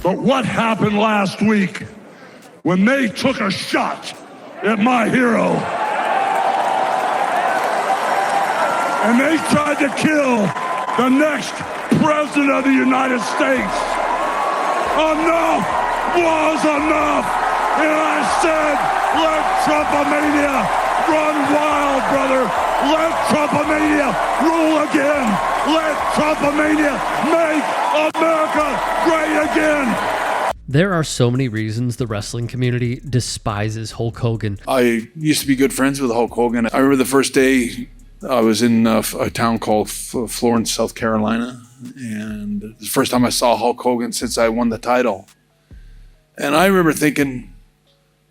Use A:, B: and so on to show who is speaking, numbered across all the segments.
A: But what happened last week when they took a shot at my hero and they tried to kill the next president of the United States? Enough was enough. And I said, let Trumpomania run wild, brother. Let Trumpomania rule again. Let Trumpomania make America great again.
B: There are so many reasons the wrestling community despises Hulk Hogan.
C: I used to be good friends with Hulk Hogan. I remember the first day I was in a town called Florence, South Carolina. And it was the first time I saw Hulk Hogan since I won the title. And I remember thinking,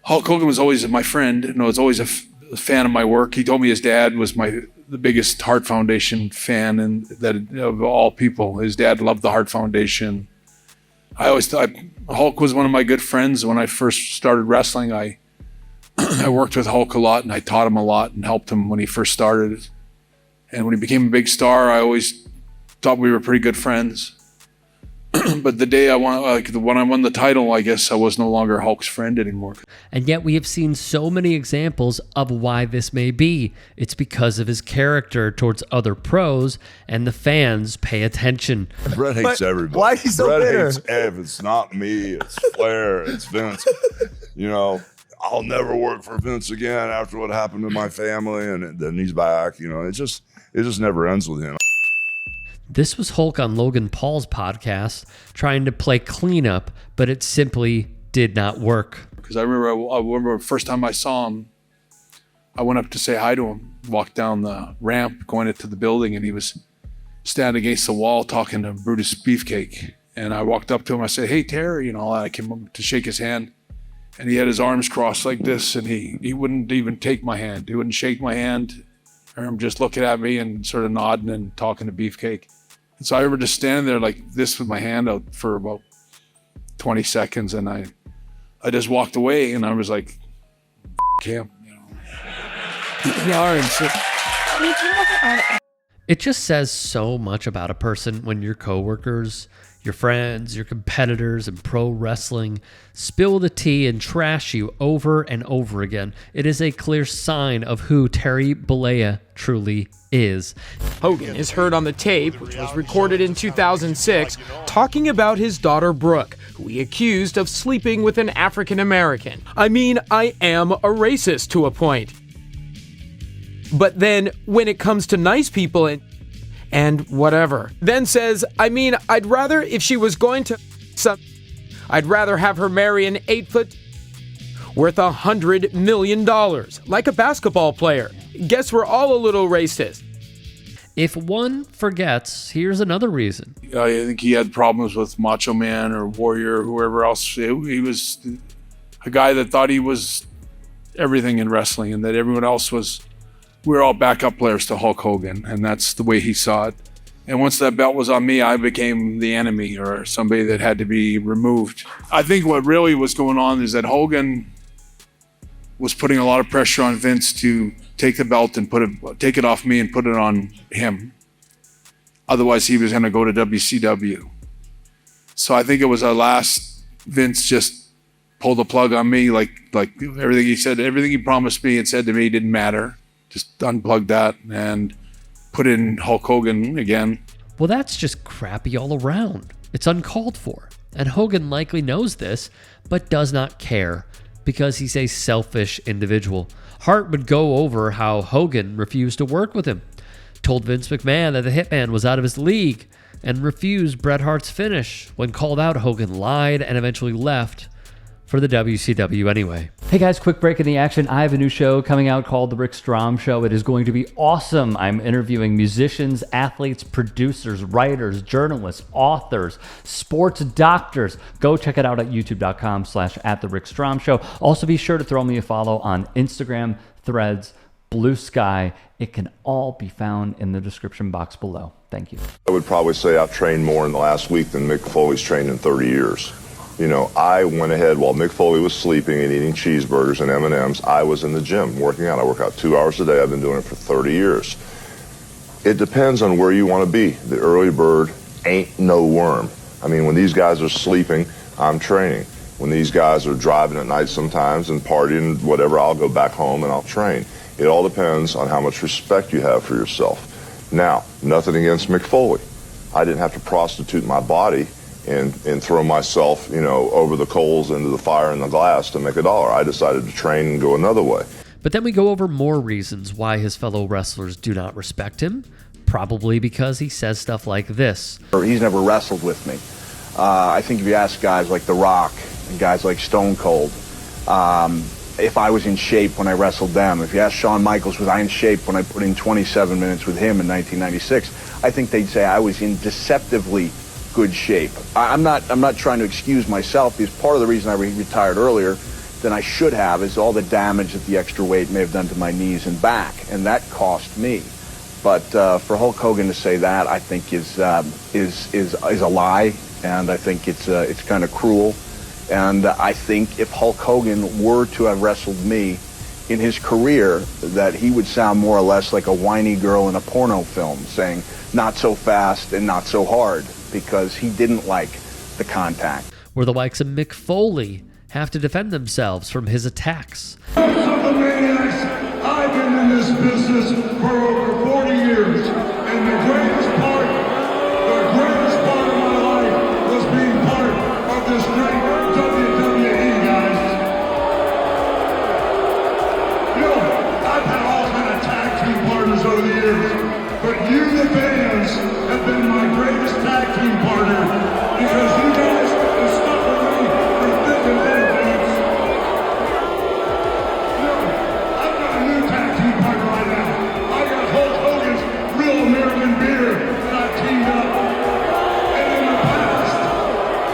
C: Hulk Hogan was always my friend, and was always a fan of my work. He told me his dad was the biggest Hart Foundation fan, and that of all people, his dad loved the Hart Foundation. I always thought Hulk was one of my good friends. When I first started wrestling, I worked with Hulk a lot, and I taught him a lot and helped him when he first started. And when he became a big star, I always thought we were pretty good friends. But the day when I won the title, I guess I was no longer Hulk's friend anymore.
B: And yet we have seen so many examples of why this may be. It's because of his character towards other pros, and the fans pay attention.
D: Bret hates everybody.
E: Why is he so bitter?
D: Bret hates Ev. It's not me. It's Flair. It's Vince. You know, I'll never work for Vince again after what happened to my family, and then he's back. You know, it just never ends with him.
B: This was Hulk on Logan Paul's podcast, trying to play cleanup, but it simply did not work.
C: Because I remember the first time I saw him, I went up to say hi to him, walked down the ramp going into the building, and he was standing against the wall talking to Brutus Beefcake. And I walked up to him, I said, hey, Terry, I came up to shake his hand. And he had his arms crossed like this, and he wouldn't even take my hand. He wouldn't shake my hand. I remember just looking at me and sort of nodding and talking to Beefcake. And so I remember just standing there like this with my hand out for about 20 seconds, and I just walked away, and I was like, him,
B: It just says so much about a person when your coworkers, your friends, your competitors in pro wrestling spill the tea and trash you over and over again. It is a clear sign of who Terry Bollea truly is.
F: Hogan is heard on the tape, which was recorded in 2006, talking about his daughter Brooke, who he accused of sleeping with an African American. I mean, I am a racist to a point. But then when it comes to nice people and whatever, then says, I mean, I'd rather, if she was going to I'd rather have her marry an 8-foot worth $100 million, like a basketball player. Guess we're all a little racist.
B: If one forgets, here's another reason.
C: I think he had problems with Macho Man or Warrior or whoever else. He was a guy that thought he was everything in wrestling, and that everyone else was, we were all backup players to Hulk Hogan, and that's the way he saw it. And once that belt was on me, I became the enemy or somebody that had to be removed. I think what really was going on is that Hogan was putting a lot of pressure on Vince to take the belt and take it off me and put it on him. Otherwise, he was going to go to WCW. So I think it was our last, Vince just pulled the plug on me, like everything he said, everything he promised me and said to me didn't matter. Just unplugged that and put in Hulk Hogan again.
B: Well, that's just crappy all around. It's uncalled for. And Hogan likely knows this, but does not care because he's a selfish individual. Hart would go over how Hogan refused to work with him, told Vince McMahon that the Hitman was out of his league, and refused Bret Hart's finish. When called out, Hogan lied and eventually left for the WCW anyway.
G: Hey guys, quick break in the action. I have a new show coming out called The Rick Strom Show. It is going to be awesome. I'm interviewing musicians, athletes, producers, writers, journalists, authors, sports doctors. Go check it out at youtube.com/@TheRickStromShow. Also be sure to throw me a follow on Instagram, Threads, Blue Sky. It can all be found in the description box below. Thank you.
D: I would probably say I've trained more in the last week than Mick Foley's trained in 30 years. You know, I went ahead while Mick Foley was sleeping and eating cheeseburgers and M&Ms. I was in the gym working out. I work out 2 hours a day. I've been doing it for 30 years. It depends on where you want to be. The early bird ain't no worm. I mean, when these guys are sleeping, I'm training. When these guys are driving at night sometimes and partying, whatever, I'll go back home and I'll train. It all depends on how much respect you have for yourself. Now, nothing against Mick Foley. I didn't have to prostitute my body and throw myself, over the coals into the fire and the glass to make $1. I decided to train and go another way.
B: But then we go over more reasons why his fellow wrestlers do not respect him. Probably because he says stuff like this.
E: He's never wrestled with me. I think if you ask guys like The Rock and guys like Stone Cold, if I was in shape when I wrestled them, if you ask Shawn Michaels, was I in shape when I put in 27 minutes with him in 1996, I think they'd say I was in deceptively good shape. I'm not trying to excuse myself, because part of the reason I retired earlier than I should have is all the damage that the extra weight may have done to my knees and back, and that cost me. But for Hulk Hogan to say that, I think is a lie, and I think it's kind of cruel. And I think if Hulk Hogan were to have wrestled me in his career, that he would sound more or less like a whiny girl in a porno film, saying not so fast and not so hard, because he didn't like the contact.
B: Where the likes of Mick Foley have to defend themselves from his attacks.
A: Of the maniacs, I've been in this business for over 40 years, and the greatest part of my life was being part of this great WWE, guys. I've had all kind of tag team partners over the years, but you, the fans, have been my greatest tag team partner, because you guys have stuck with me through thick and thin. I've got a new tag team partner right now. I got Hulk Hogan's Real American Beer that I've teamed up. And in the past,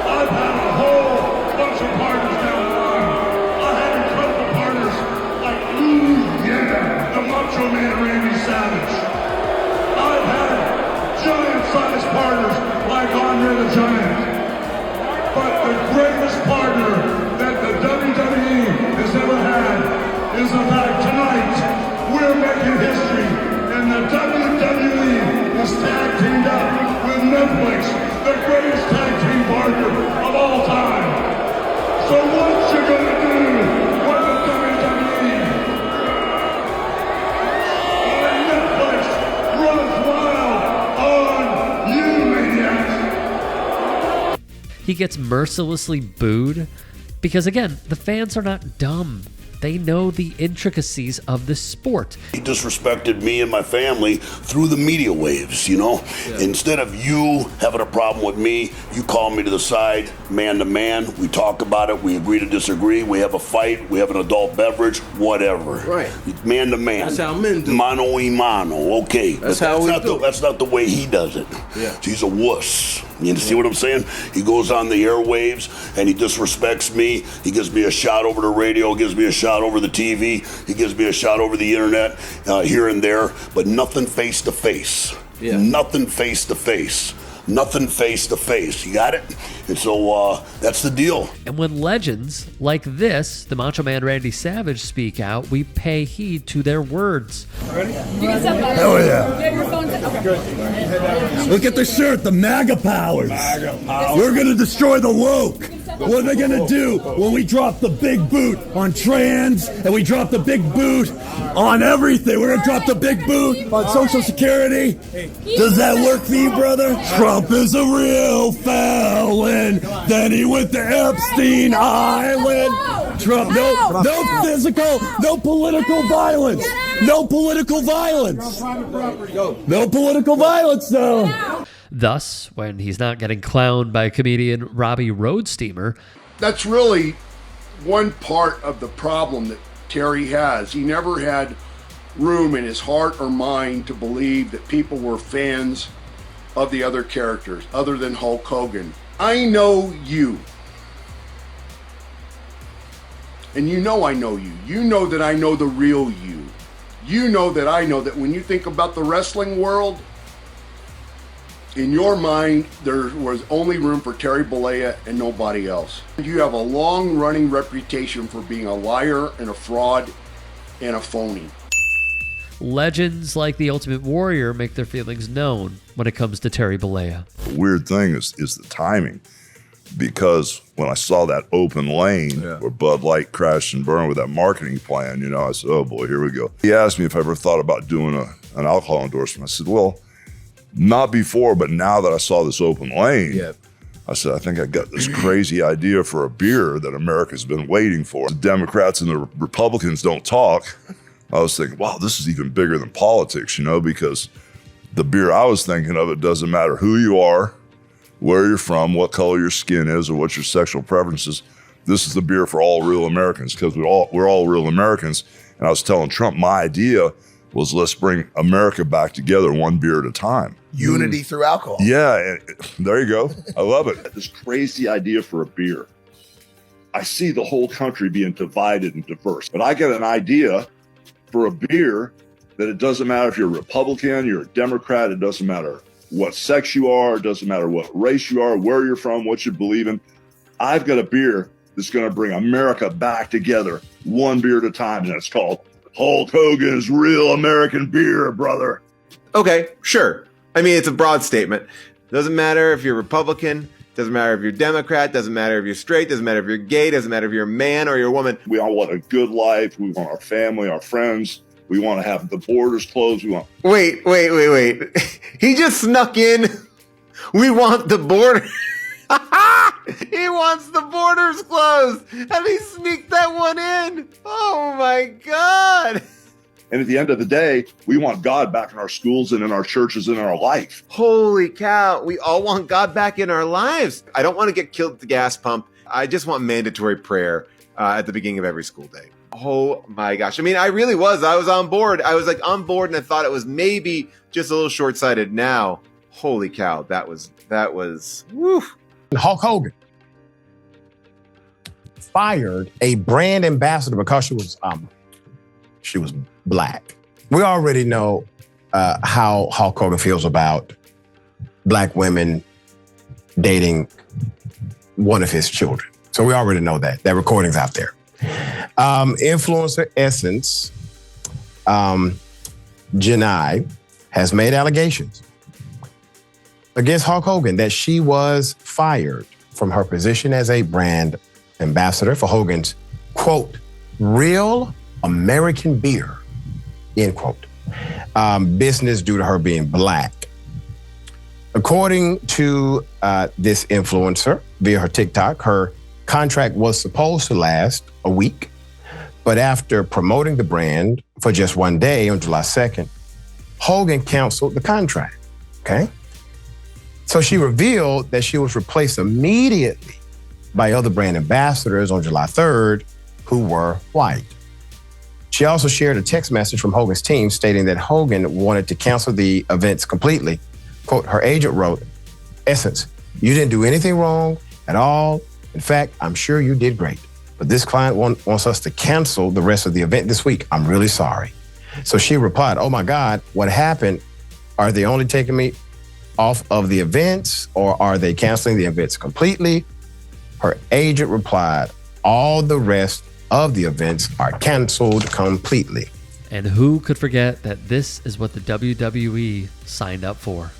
A: I've had a whole bunch of partners down the line. I had incredible partners like, the Macho Man Randy Savage. I've had giant-sized partners like Andre the Giant. But the greatest partner that the WWE has ever had is the fact tonight we're making history, and the WWE is tag teamed up with Netflix, the greatest tag team partner of all time. So what you gonna do when the WWE on Netflix runs wild on you, maniacs?
B: He gets mercilessly booed because, again, the fans are not dumb. They know the intricacies of the sport.
H: He disrespected me and my family through the media waves, Instead of you having a problem with me, you call me to the side, man to man. We talk about it. We agree to disagree. We have a fight. We have an adult beverage, whatever.
I: Right.
H: Man to man.
I: That's how men do.
H: Mano y mano. Okay.
I: That's how we do.
H: That's not the way he does it.
I: Yeah.
H: He's a wuss. You see what I'm saying? He goes on the airwaves and he disrespects me. He gives me a shot over the radio, gives me a shot over the TV. He gives me a shot over the internet here and there, but nothing face to face.
I: Yeah.
H: Nothing face to face. Nothing face to face. You got it? And so that's the deal.
B: And when legends like this, the Macho Man Randy Savage, speak out, we pay heed to their words.
J: Ready? You can step back.
K: Hell yeah.
J: You have your phone set. Okay.
K: Look at the shirt, the MAGA powers. We're going to destroy the woke. What are they going to do when we drop the big boot on trans and we drop the big boot on everything? We're going to drop the big boot on Social Security. Does that work for you, brother? Trump is a real felon. Then he went to Epstein Island. Trump, no physical, no political violence. No political violence. No political violence, though.
B: Thus, when he's not getting clowned by comedian Robbie Roadsteamer.
L: That's really one part of the problem that Terry has. He never had room in his heart or mind to believe that people were fans of the other characters, other than Hulk Hogan. I know you. And you know I know you. You know that I know the real you. You know that I know that when you think about the wrestling world, in your mind, there was only room for Terry Bollea and nobody else. You have a long-running reputation for being a liar and a fraud and a phony.
B: Legends like the Ultimate Warrior make their feelings known when it comes to Terry Bollea.
D: The weird thing is the timing. because when I saw that open lane where Bud Light crashed and burned with that marketing plan, I said, oh boy, here we go. He asked me if I ever thought about doing an alcohol endorsement. I said, well, not before, but now that I saw this open lane, I said, I think I got this crazy idea for a beer that America's been waiting for. The Democrats and the Republicans don't talk. I was thinking, wow, this is even bigger than politics, because the beer I was thinking of, it doesn't matter who you are, where you're from, what color your skin is, or what your sexual preferences. This is the beer for all real Americans, because we're all real Americans. And I was telling Trump, my idea was, let's bring America back together one beer at a time.
I: Unity through alcohol.
D: Yeah, and there you go. I love it. This crazy idea for a beer. I see the whole country being divided and diverse, but I get an idea for a beer that it doesn't matter if you're a Republican, you're a Democrat, it doesn't matter what sex you are, it doesn't matter what race you are, where you're from, what you believe in. I've got a beer that's going to bring America back together one beer at a time, and it's called Hulk Hogan's Real American Beer, brother.
M: Okay, sure. I mean, it's a broad statement. Doesn't matter if you're Republican, doesn't matter if you're Democrat, doesn't matter if you're straight, doesn't matter if you're gay, doesn't matter if you're a man or you're a woman.
D: We all want a good life. We want our family, our friends. We want to have the borders closed.
M: Wait. He just snuck in. We want the border. He wants the borders closed. And he sneaked that one in. Oh my God.
D: And at the end of the day, we want God back in our schools and in our churches and in our life.
M: Holy cow. We all want God back in our lives. I don't want to get killed at the gas pump. I just want mandatory prayer at the beginning of every school day. Oh my gosh. I mean, I really was. I was on board. I was like on board, and I thought it was maybe just a little short-sighted. Now, holy cow. That was, woo.
I: Hulk Hogan fired a brand ambassador because she was black. We already know how Hulk Hogan feels about black women dating one of his children. So we already know that. That recording's out there. Influencer Essence, Janai, has made allegations against Hulk Hogan that she was fired from her position as a brand ambassador for Hogan's, quote, real American beer, end quote, business due to her being black. According to this influencer via her TikTok, her contract was supposed to last a week, but after promoting the brand for just one day on July 2nd, Hogan canceled the contract, okay? So she revealed that she was replaced immediately by other brand ambassadors on July 3rd who were white. She also shared a text message from Hogan's team stating that Hogan wanted to cancel the events completely. Quote, her agent wrote, Essence, you didn't do anything wrong at all. In fact, I'm sure you did great. But this client wants us to cancel the rest of the event this week. I'm really sorry. So she replied, oh my God, what happened? Are they only taking me off of the events, or are they canceling the events completely? Her agent replied, all the rest of the events are canceled completely.
B: And who could forget that this is what the WWE signed up for?